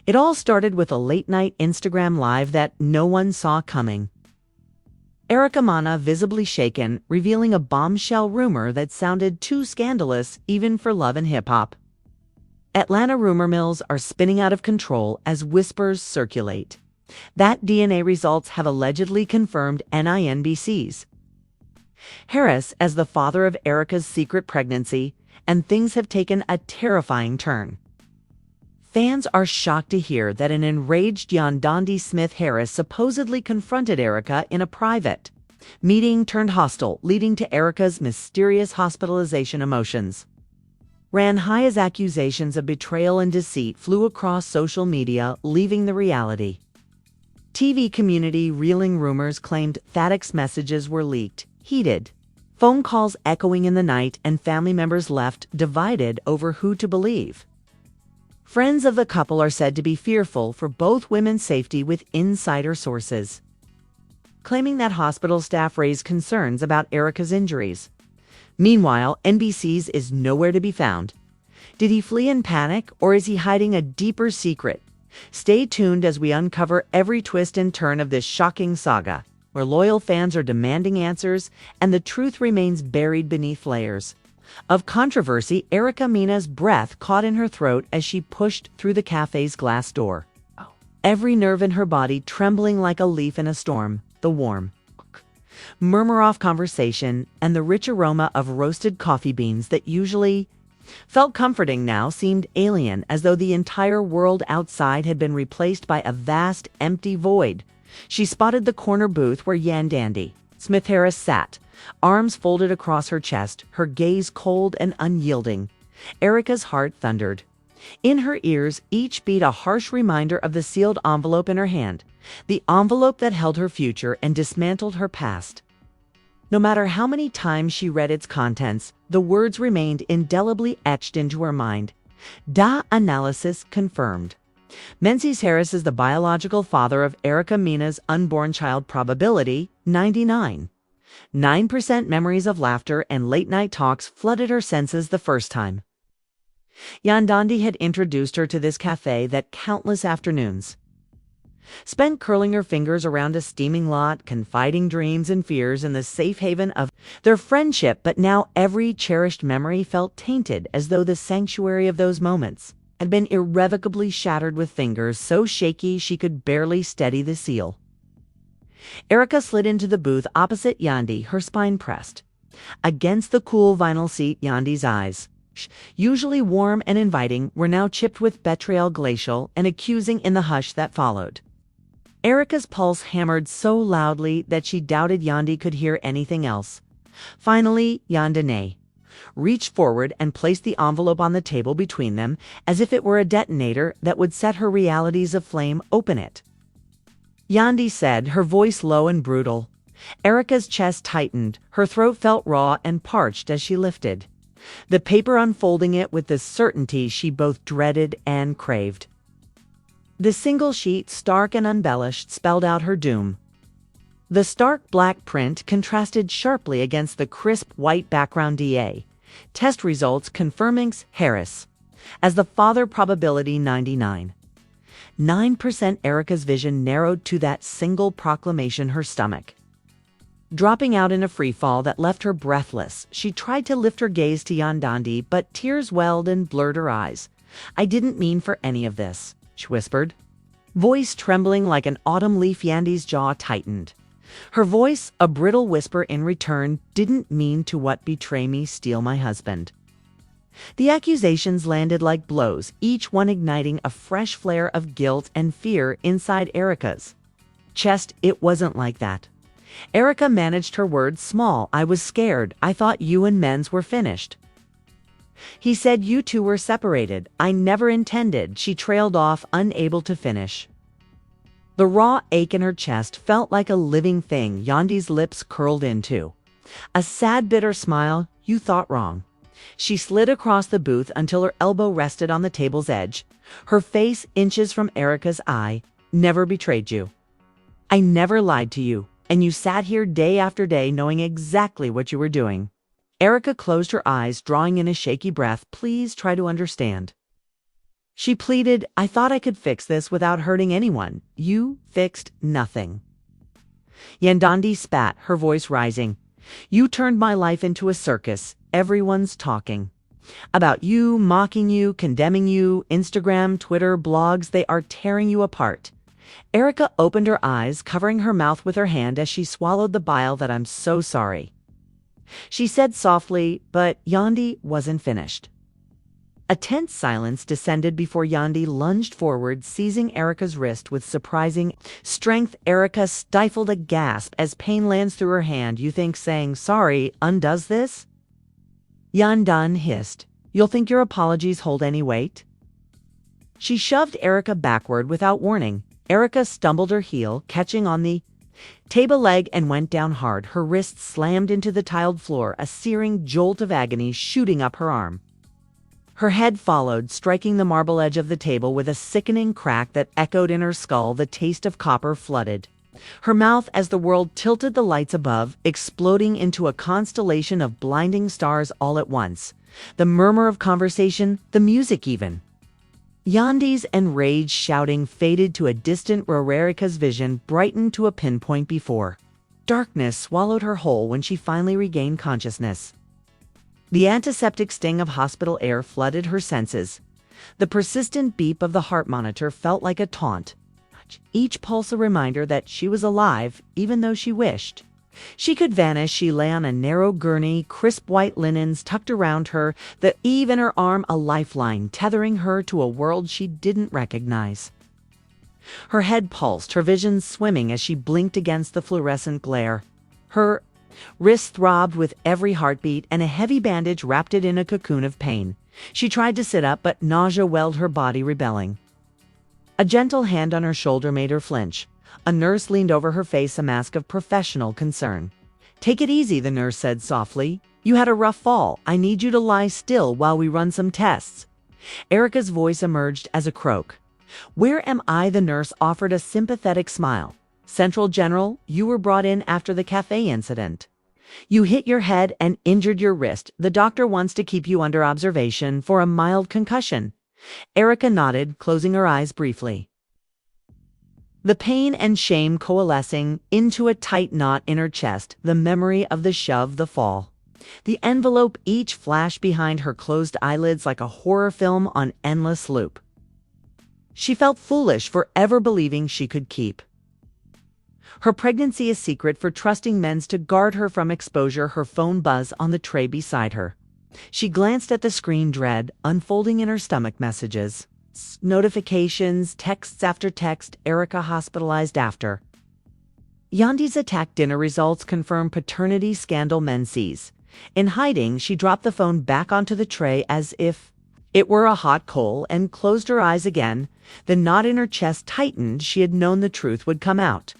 It all started with a late-night Instagram live that no one saw coming. Mena visibly shaken, revealing a bombshell rumor that sounded too scandalous even for love and hip-hop. Atlanta rumor mills are spinning out of control as whispers circulate that DNA results have allegedly confirmed Mendeecees. Harris as the father of Erica's secret pregnancy, and things have taken a terrifying turn. Fans are shocked to hear that an enraged Yandy Smith Harris supposedly confronted Erica in a private meeting turned hostile, leading to Erica's mysterious hospitalization emotions. Ran high as accusations of betrayal and deceit flew across social media, leaving the reality. TV community reeling rumors claimed Thaddeus messages were leaked, heated. Phone calls echoing in the night, and family members left divided over who to believe. Friends of the couple are said to be fearful for both women's safety with insider sources, claiming that hospital staff raised concerns about Erica's injuries. Meanwhile, Mendeecees is nowhere to be found. Did he flee in panic, or is he hiding a deeper secret? Stay tuned as we uncover every twist and turn of this shocking saga, where loyal fans are demanding answers and the truth remains buried beneath layers of controversy. Mena's breath caught in her throat as she pushed through the cafe's glass door. Every nerve in her body trembling like a leaf in a storm. The warm murmur of conversation and the rich aroma of roasted coffee beans that usually felt comforting now seemed alien, as though the entire world outside had been replaced by a vast, empty void. She spotted the corner booth where Yandy Smith Harris sat, arms folded across her chest, her gaze cold and unyielding. Erica's heart thundered. In her ears, each beat a harsh reminder of the sealed envelope in her hand, the envelope that held her future and dismantled her past. No matter how many times she read its contents, the words remained indelibly etched into her mind. Da analysis confirmed. Mendeecees Harris is the biological father of Mena's unborn child. Probability 99. 9% memories of laughter and late-night talks flooded her senses the first time Yandy had introduced her to this cafe that countless afternoons spent curling her fingers around a steaming lot, confiding dreams and fears in the safe haven of their friendship. But now every cherished memory felt tainted, as though the sanctuary of those moments had been irrevocably shattered with fingers so shaky she could barely steady the seal. Erica slid into the booth opposite Yandy, her spine pressed against the cool vinyl seat. Yandy's eyes, usually warm and inviting, were now chipped with betrayal, glacial and accusing in the hush that followed. Erica's pulse hammered so loudly that she doubted Yandy could hear anything else. Finally, Yandy reached forward and placed the envelope on the table between them, as if it were a detonator that would set her realities aflame. Open it, Yandy said, her voice low and brutal. Erica's chest tightened, her throat felt raw and parched as she lifted the paper, unfolding it with the certainty she both dreaded and craved. The single sheet, stark and unembellished, spelled out her doom. The stark black print contrasted sharply against the crisp white background. DA test results confirming Harris as the father. Probability 99. 9%. Erica's vision narrowed to that single proclamation, her stomach dropping out in a free fall that left her breathless. She tried to lift her gaze to Yandy, but tears welled and blurred her eyes. I didn't mean for any of this, she whispered, voice trembling like an autumn leaf. Yandy's jaw tightened. Her voice, a brittle whisper in return, didn't mean to. What? Betray me, steal my husband. The accusations landed like blows, each one igniting a fresh flare of guilt and fear inside Erica's chest. It wasn't like that. Erica managed her words small. I was scared. I thought you and Men's were finished. He said you two were separated. I never intended. She trailed off, unable to finish. The raw ache in her chest felt like a living thing. Yandy's lips curled into a sad, bitter smile. You thought wrong. She slid across the booth until her elbow rested on the table's edge, her face inches from Erica's eye. Never betrayed you. I never lied to you. And you sat here day after day knowing exactly what you were doing. Erica closed her eyes, drawing in a shaky breath. Please try to understand. She pleaded, I thought I could fix this without hurting anyone. You fixed nothing. Yandy spat, her voice rising. You turned my life into a circus. Everyone's talking. About you, mocking you, condemning you, Instagram, Twitter, blogs, they are tearing you apart. Erica opened her eyes, covering her mouth with her hand as she swallowed the bile. That I'm so sorry. She said softly, but Yandy wasn't finished. A tense silence descended before Yandy lunged forward, seizing Erica's wrist with surprising strength. Erica stifled a gasp as pain lands through her hand. You think saying sorry undoes this? Yandan hissed. You'll think your apologies hold any weight? She shoved Erica backward without warning. Erica stumbled her heel, catching on the table leg, and went down hard. Her wrist slammed into the tiled floor, a searing jolt of agony shooting up her arm. Her head followed, striking the marble edge of the table with a sickening crack that echoed in her skull. The taste of copper flooded her mouth as the world tilted, the lights above exploding into a constellation of blinding stars all at once. The murmur of conversation, the music even. Yandy's enraged shouting faded to a distant roar. Erica's vision brightened to a pinpoint before. Darkness swallowed her whole when she finally regained consciousness. The antiseptic sting of hospital air flooded her senses. The persistent beep of the heart monitor felt like a taunt, each pulse a reminder that she was alive, even though she wished she could vanish. She lay on a narrow gurney, crisp white linens tucked around her, the eave in her arm a lifeline, tethering her to a world she didn't recognize. Her head pulsed, her vision swimming as she blinked against the fluorescent glare. Her wrist throbbed with every heartbeat, and a heavy bandage wrapped it in a cocoon of pain. She tried to sit up, but nausea welled her body, rebelling. A gentle hand on her shoulder made her flinch. A nurse leaned over her face, a mask of professional concern. Take it easy, the nurse said softly. You had a rough fall. I need you to lie still while we run some tests. Erica's voice emerged as a croak. Where am I? The nurse offered a sympathetic smile. Central General, you were brought in after the cafe incident. You hit your head and injured your wrist. The doctor wants to keep you under observation for a mild concussion. Erica nodded, closing her eyes briefly. The pain and shame coalescing into a tight knot in her chest, the memory of the shove, the fall. The envelope each flashed behind her closed eyelids like a horror film on endless loop. She felt foolish for ever believing she could keep her pregnancy a secret, for trusting men to guard her from exposure. Her phone buzzed on the tray beside her. She glanced at the screen, dread unfolding in her stomach. Messages, notifications, texts after text. Erica hospitalized after Yandy's attack. Dinner results confirm paternity scandal. Mendeecees. In hiding, she dropped the phone back onto the tray as if it were a hot coal and closed her eyes again. The knot in her chest tightened. She had known the truth would come out.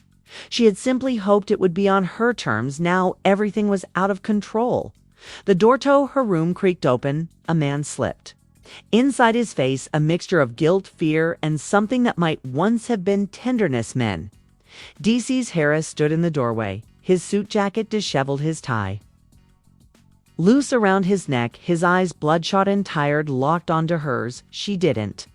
She had simply hoped it would be on her terms. Now everything was out of control. The door to her room creaked open. A man slipped. Inside his face, a mixture of guilt, fear, and something that might once have been tenderness. Mendeecees Harris stood in the doorway, his suit jacket disheveled, his tie loose around his neck, his eyes bloodshot and tired, locked onto hers. She didn't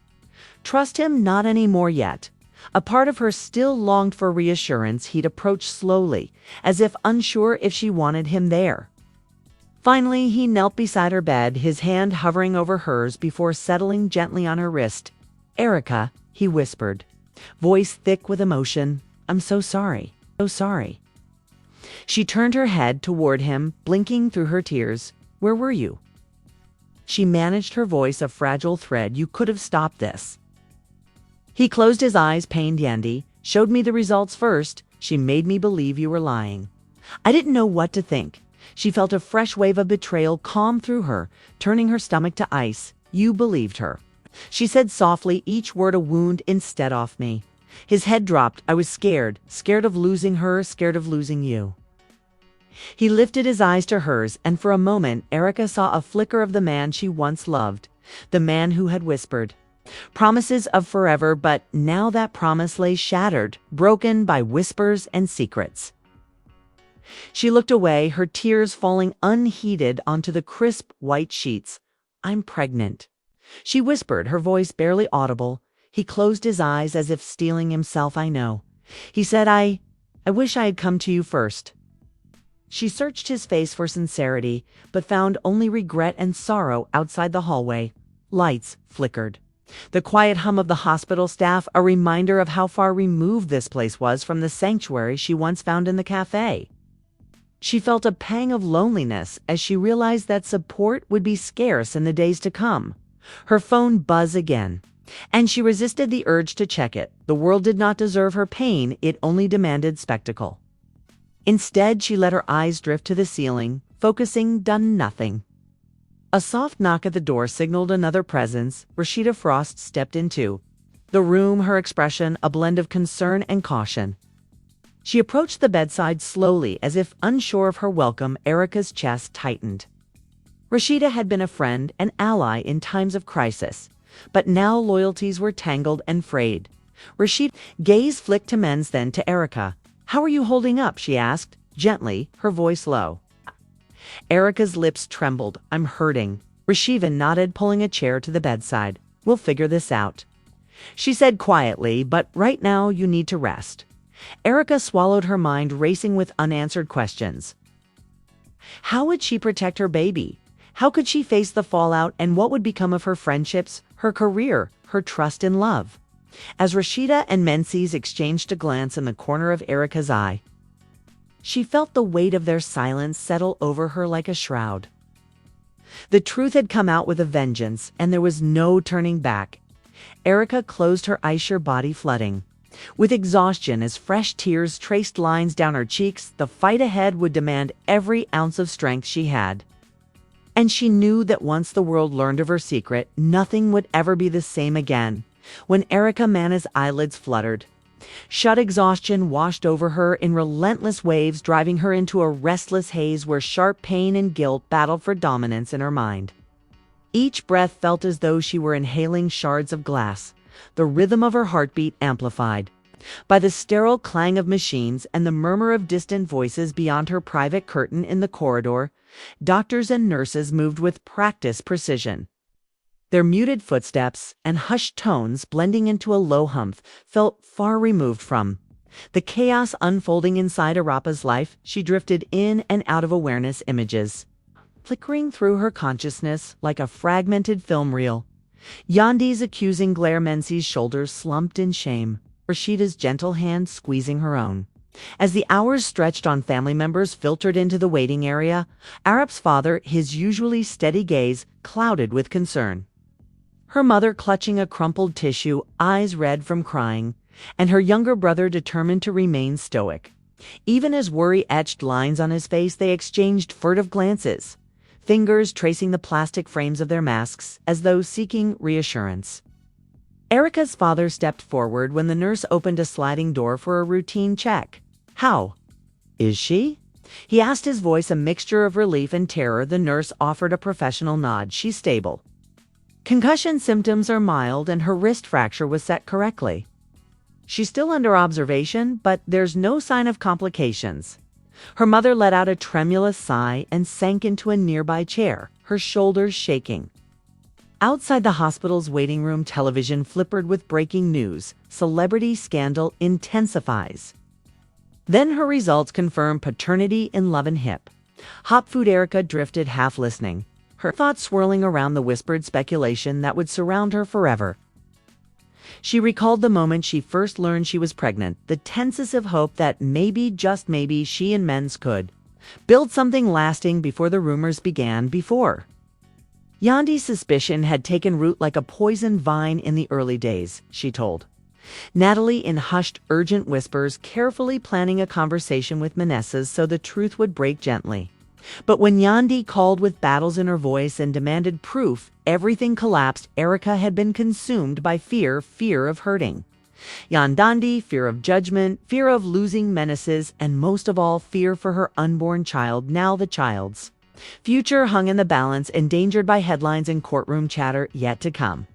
trust him, not anymore yet. A part of her still longed for reassurance. He'd approached slowly, as if unsure if she wanted him there. Finally, he knelt beside her bed, his hand hovering over hers before settling gently on her wrist. Erica, he whispered, voice thick with emotion. I'm so sorry. So sorry. She turned her head toward him, blinking through her tears. Where were you? She managed, her voice a fragile thread. You could have stopped this. He closed his eyes, pained. Yandy showed me the results first. She made me believe you were lying. I didn't know what to think. She felt a fresh wave of betrayal calm through her, turning her stomach to ice. You believed her, she said softly, each word a wound. Instead, off me. His head dropped. I was scared of losing her, scared of losing you. He lifted his eyes to hers, and for a moment Erica saw a flicker of the man she once loved, the man who had whispered promises of forever, but now that promise lay shattered, broken by whispers and secrets. She looked away, her tears falling unheeded onto the crisp white sheets. I'm pregnant. She whispered, her voice barely audible. He closed his eyes as if steeling himself. I know. He said, I wish I had come to you first. She searched his face for sincerity, but found only regret and sorrow outside the hallway. Lights flickered. The quiet hum of the hospital staff, a reminder of how far removed this place was from the sanctuary she once found in the cafe. She felt a pang of loneliness as she realized that support would be scarce in the days to come. Her phone buzzed again, and she resisted the urge to check it. The world did not deserve her pain, it only demanded spectacle. Instead, she let her eyes drift to the ceiling, focusing on nothing. A soft knock at the door signaled another presence. Rashida Frost stepped into the room, her expression a blend of concern and caution. She approached the bedside slowly, as if unsure of her welcome. Erica's chest tightened. Rashida had been a friend and ally in times of crisis, but now loyalties were tangled and frayed. Rashida's gaze flicked to Men's, then to Erica. "How are you holding up?" she asked, gently, her voice low. Erica's lips trembled. "I'm hurting." Rashida nodded, pulling a chair to the bedside. "We'll figure this out," she said quietly, "but right now you need to rest." Erica swallowed, her mind racing with unanswered questions. How would she protect her baby? How could she face the fallout, and what would become of her friendships, her career, her trust in love? As Rashida and Mendeecees exchanged a glance in the corner of Erica's eye, she felt the weight of their silence settle over her like a shroud. The truth had come out with a vengeance, and there was no turning back. Erica closed her eyes, her body flooding with exhaustion as fresh tears traced lines down her cheeks. The fight ahead would demand every ounce of strength she had. And she knew that once the world learned of her secret, nothing would ever be the same again. When Mana's eyelids fluttered shut, exhaustion washed over her in relentless waves, driving her into a restless haze where sharp pain and guilt battled for dominance in her mind. Each breath felt as though she were inhaling shards of glass, the rhythm of her heartbeat amplified by the sterile clang of machines and the murmur of distant voices beyond her private curtain in the corridor. Doctors and nurses moved with practiced precision. Their muted footsteps and hushed tones, blending into a low hum, felt far removed from the chaos unfolding inside Arapa's life. She drifted in and out of awareness, images flickering through her consciousness like a fragmented film reel. Yandy's accusing glare, Mendeecees' shoulders slumped in shame, Rashida's gentle hand squeezing her own. As the hours stretched on, family members filtered into the waiting area. Arap's father, his usually steady gaze clouded with concern. Her mother clutching a crumpled tissue, eyes red from crying, and her younger brother determined to remain stoic. Even as worry etched lines on his face, they exchanged furtive glances, fingers tracing the plastic frames of their masks as though seeking reassurance. Erica's father stepped forward when the nurse opened a sliding door for a routine check. "How is she?" he asked, his voice a mixture of relief and terror. The nurse offered a professional nod. "She's stable. Concussion symptoms are mild, and her wrist fracture was set correctly. She's still under observation, but there's no sign of complications." Her mother let out a tremulous sigh and sank into a nearby chair, her shoulders shaking. Outside the hospital's waiting room, television flickered with breaking news. Celebrity scandal intensifies. Then her results confirm paternity in Love and Hip. Hot food. Erica drifted, half listening, her thoughts swirling around the whispered speculation that would surround her forever. She recalled the moment she first learned she was pregnant, the tentative hope that maybe, just maybe, she and Men's could build something lasting before the rumors began. Before Yandy's suspicion had taken root like a poison vine in the early days, she told Natalie in hushed, urgent whispers, carefully planning a conversation with Mendeecees so the truth would break gently. But when Yandy called with battles in her voice and demanded proof, everything collapsed. Erica had been consumed by fear of hurting Yandandi, fear of judgment, fear of losing Mendeecees, and most of all, fear for her unborn child. Now the child's future hung in the balance, endangered by headlines and courtroom chatter yet to come.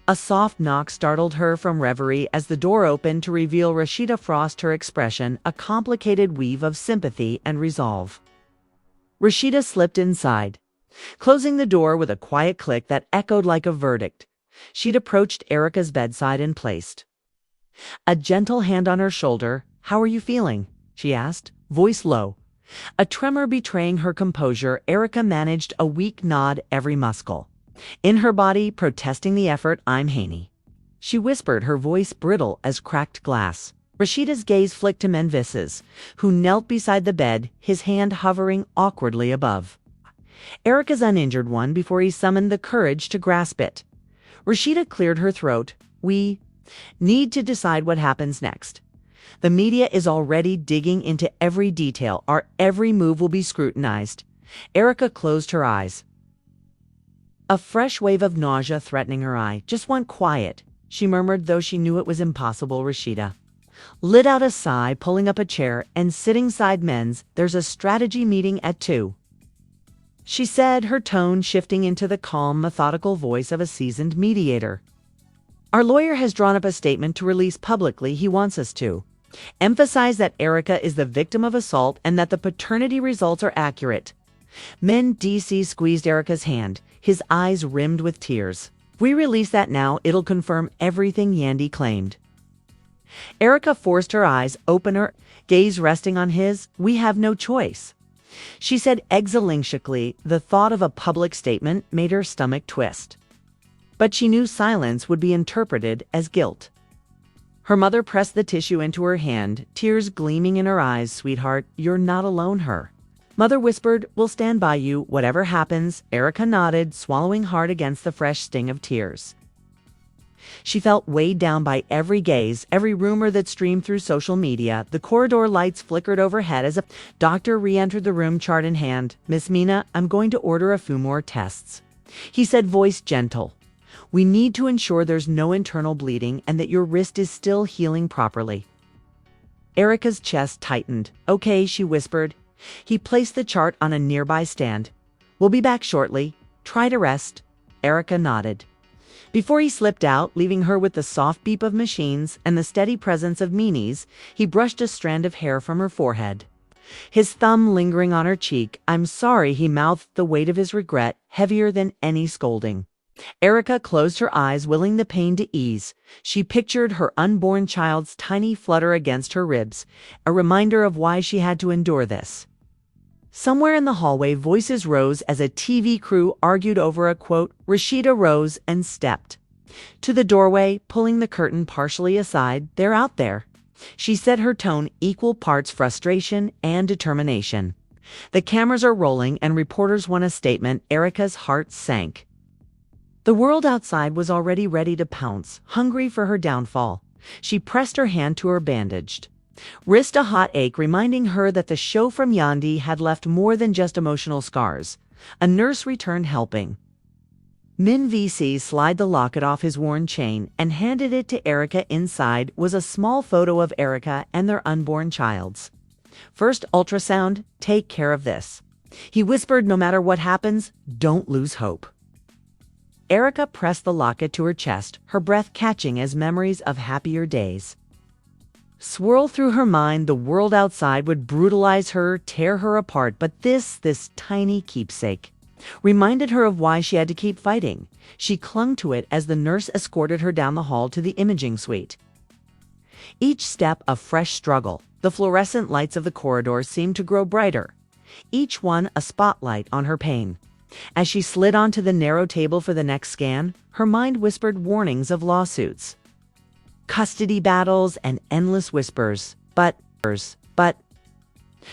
A soft knock startled her from reverie as the door opened to reveal Rashida Frost, her expression a complicated weave of sympathy and resolve. Rashida slipped inside, Closing the door with a quiet click that echoed like a verdict, she'd approached Erica's bedside and placed a gentle hand on her shoulder. "How are you feeling?" she asked, voice low. A tremor betraying her composure, Erica managed a weak nod, every muscle in her body protesting the effort. "I'm Haney," she whispered, her voice brittle as cracked glass. Rashida's gaze flicked to Mendeecees, who knelt beside the bed, his hand hovering awkwardly above Erica's uninjured one before he summoned the courage to grasp it. Rashida cleared her throat. "We need to decide what happens next. The media is already digging into every detail. Our every move will be scrutinized." Erica closed her eyes, a fresh wave of nausea threatening her eye. "Just want quiet," she murmured, though she knew it was impossible. Rashida lit out a sigh, pulling up a chair and sitting side Men's. "There's a strategy meeting at 2. She said, her tone shifting into the calm, methodical voice of a seasoned mediator. "Our lawyer has drawn up a statement to release publicly. He wants us to emphasize that Erica is the victim of assault and that the paternity results are accurate." Mendeecees squeezed Erica's hand, his eyes rimmed with tears. "If we release that now, it'll confirm everything Yandy claimed." Erica forced her eyes open, her gaze resting on his. "We have no choice," she said exhaustingly. The thought of a public statement made her stomach twist. But she knew silence would be interpreted as guilt. Her mother pressed the tissue into her hand, tears gleaming in her eyes. "Sweetheart, you're not alone." Her mother whispered, "We'll stand by you, whatever happens." Erica nodded, swallowing hard against the fresh sting of tears. She felt weighed down by every gaze, every rumor that streamed through social media. The corridor lights flickered overhead as a doctor re-entered the room, chart in hand. "Miss Mena, I'm going to order a few more tests," he said, voice gentle. "We need to ensure there's no internal bleeding and that your wrist is still healing properly." Erica's chest tightened. "Okay," she whispered. He placed the chart on a nearby stand. "We'll be back shortly. Try to rest." Erica nodded. Before he slipped out, leaving her with the soft beep of machines and the steady presence of Mendeecees, he brushed a strand of hair from her forehead, his thumb lingering on her cheek. "I'm sorry," he mouthed, the weight of his regret heavier than any scolding. Erica closed her eyes, willing the pain to ease. She pictured her unborn child's tiny flutter against her ribs, a reminder of why she had to endure this. Somewhere in the hallway, voices rose as a TV crew argued over a quote. Rashida rose and stepped to the doorway, pulling the curtain partially aside. "They're out there," she said, her tone equal parts frustration and determination. "The cameras are rolling and reporters want a statement." Erica's heart sank. The world outside was already ready to pounce, hungry for her downfall. She pressed her hand to her bandaged wrist, a hot ache reminding her that the show from Yandy had left more than just emotional scars. A nurse returned, helping Mendeecees slide the locket off his worn chain and handed it to Erica. Inside was a small photo of Erica and their unborn child's first ultrasound. "Take care of this," he whispered. "No matter what happens, don't lose hope." Erica pressed the locket to her chest, her breath catching as memories of happier days swirl through her mind. The world outside would brutalize her, tear her apart, but this tiny keepsake reminded her of why she had to keep fighting. She clung to it as the nurse escorted her down the hall to the imaging suite. Each step a fresh struggle. The fluorescent lights of the corridor seemed to grow brighter, each one a spotlight on her pain. As she slid onto the narrow table for the next scan, her mind whispered warnings of lawsuits, custody battles, and endless whispers. But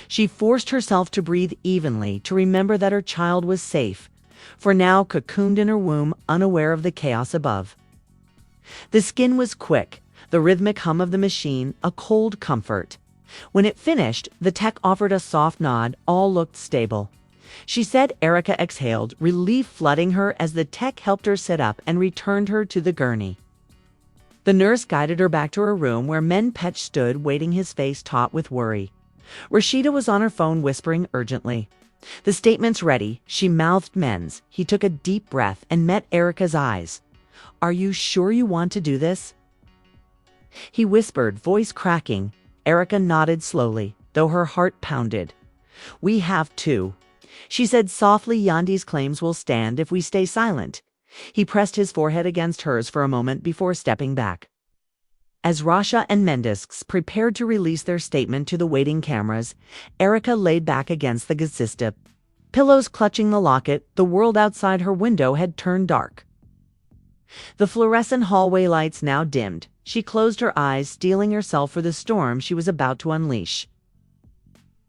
she forced herself to breathe evenly, to remember that her child was safe, for now cocooned in her womb, unaware of the chaos above. The skin was quick, the rhythmic hum of the machine, a cold comfort. When it finished, the tech offered a soft nod. All looked stable, she said. Erica exhaled, relief flooding her as the tech helped her sit up and returned her to the gurney. The nurse guided her back to her room, where Mendeecees stood waiting, his face taut with worry. Rashida was on her phone, whispering urgently. "The statement's ready," she mouthed. Mendeecees. He took a deep breath and met Erica's eyes. "Are you sure you want to do this?" he whispered, voice cracking. Erica nodded slowly, though her heart pounded. "We have to." She said softly, Yandy's claims will stand if we stay silent. He pressed his forehead against hers for a moment before stepping back. As Rasha and Mendeecees prepared to release their statement to the waiting cameras, Erica laid back against the gazista. Pillows clutching the locket, the world outside her window had turned dark. The fluorescent hallway lights now dimmed. She closed her eyes, steeling herself for the storm she was about to unleash.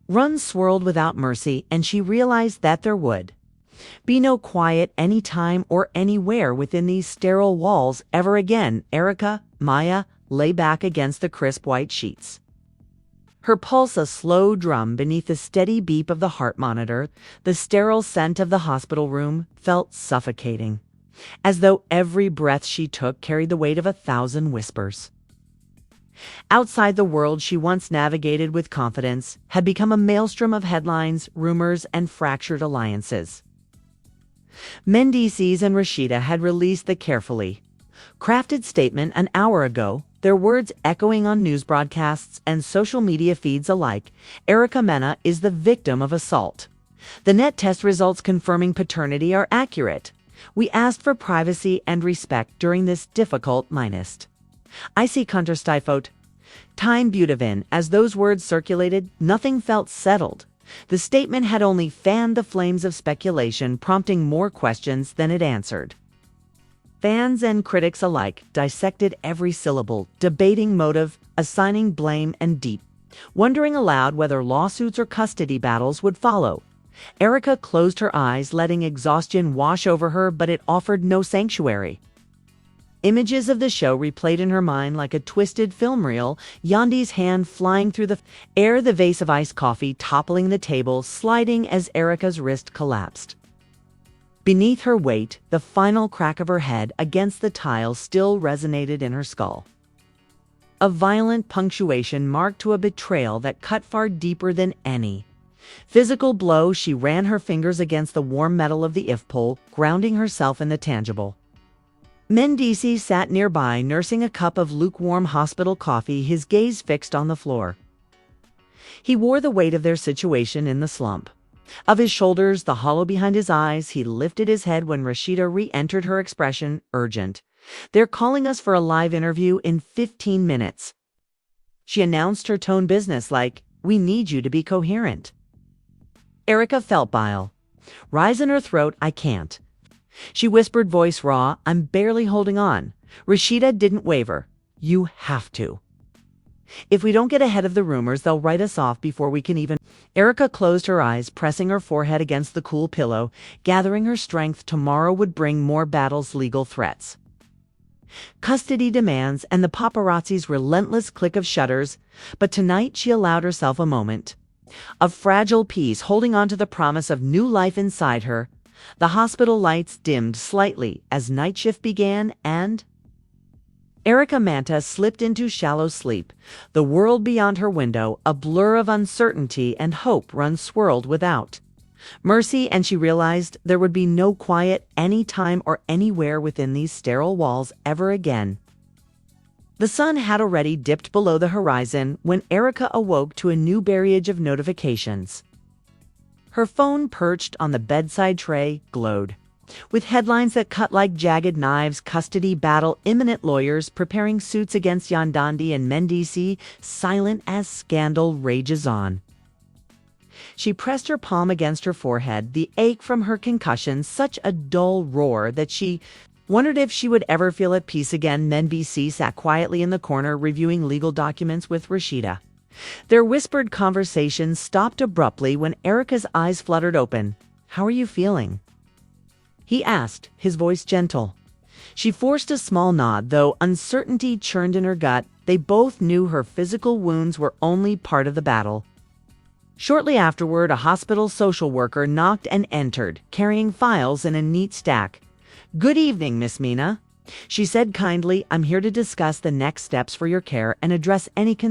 Runs swirled without mercy, and she realized that there would be no quiet any time or anywhere within these sterile walls ever again. Erica, Maya, lay back against the crisp white sheets. Her pulse a slow drum beneath the steady beep of the heart monitor. The sterile scent of the hospital room felt suffocating, as though every breath she took carried the weight of 1,000 whispers. Outside, the world she once navigated with confidence had become a maelstrom of headlines, rumors, and fractured alliances. Mendeecees and Rashida had released the carefully crafted statement an hour ago, their words echoing on news broadcasts and social media feeds alike. Erica Mena is the victim of assault. The net test results confirming paternity are accurate. We asked for privacy and respect during this difficult minest. I see counterstifot. Time Butavin. As those words circulated, nothing felt settled. The statement had only fanned the flames of speculation, prompting more questions than it answered. Fans and critics alike dissected every syllable, debating motive, assigning blame, and wondering aloud whether lawsuits or custody battles would follow. Erica closed her eyes, letting exhaustion wash over her, but it offered no sanctuary. Images of the show replayed in her mind like a twisted film reel, Yandy's hand flying through the air, the vase of iced coffee toppling the table, sliding as Erica's wrist collapsed. Beneath her weight, the final crack of her head against the tile still resonated in her skull. A violent punctuation marked to a betrayal that cut far deeper than any physical blow. She ran her fingers against the warm metal of the if pole, grounding herself in the tangible. Mendeecees sat nearby, nursing a cup of lukewarm hospital coffee, his gaze fixed on the floor. He wore the weight of their situation in the slump of his shoulders, the hollow behind his eyes. He lifted his head when Rashida re-entered, her expression urgent. They're calling us for a live interview in 15 minutes. She announced, her tone businesslike. We need you to be coherent. Erica felt bile rise in her throat. I can't. She whispered, voice raw. I'm barely holding on. Rashida didn't waver. You have to. If we don't get ahead of the rumors, they'll write us off before we can even. Erica closed her eyes, pressing her forehead against the cool pillow, gathering her strength. Tomorrow would bring more battles, legal threats, custody demands, and the paparazzi's relentless click of shutters. But tonight she allowed herself a moment of fragile peace, holding on to the promise of new life inside her. The hospital lights dimmed slightly as night shift began, and Erica Mena slipped into shallow sleep. The world beyond her window, a blur of uncertainty and hope, swirled without mercy, and she realized there would be no quiet any time or anywhere within these sterile walls ever again. The sun had already dipped below the horizon when Erica awoke to a new barrage of notifications. Her phone, perched on the bedside tray, glowed with headlines that cut like jagged knives. Custody battle imminent, lawyers preparing suits against Yandy and Mendeecees, silent as scandal rages on. She pressed her palm against her forehead, the ache from her concussion such a dull roar that she wondered if she would ever feel at peace again. Mendeecees sat quietly in the corner, reviewing legal documents with Rashida. Their whispered conversation stopped abruptly when Erica's eyes fluttered open. How are you feeling? He asked, his voice gentle. She forced a small nod, though uncertainty churned in her gut. They both knew her physical wounds were only part of the battle. Shortly afterward, a hospital social worker knocked and entered, carrying files in a neat stack. Good evening, Miss Mena, she said kindly. I'm here to discuss the next steps for your care and address any concerns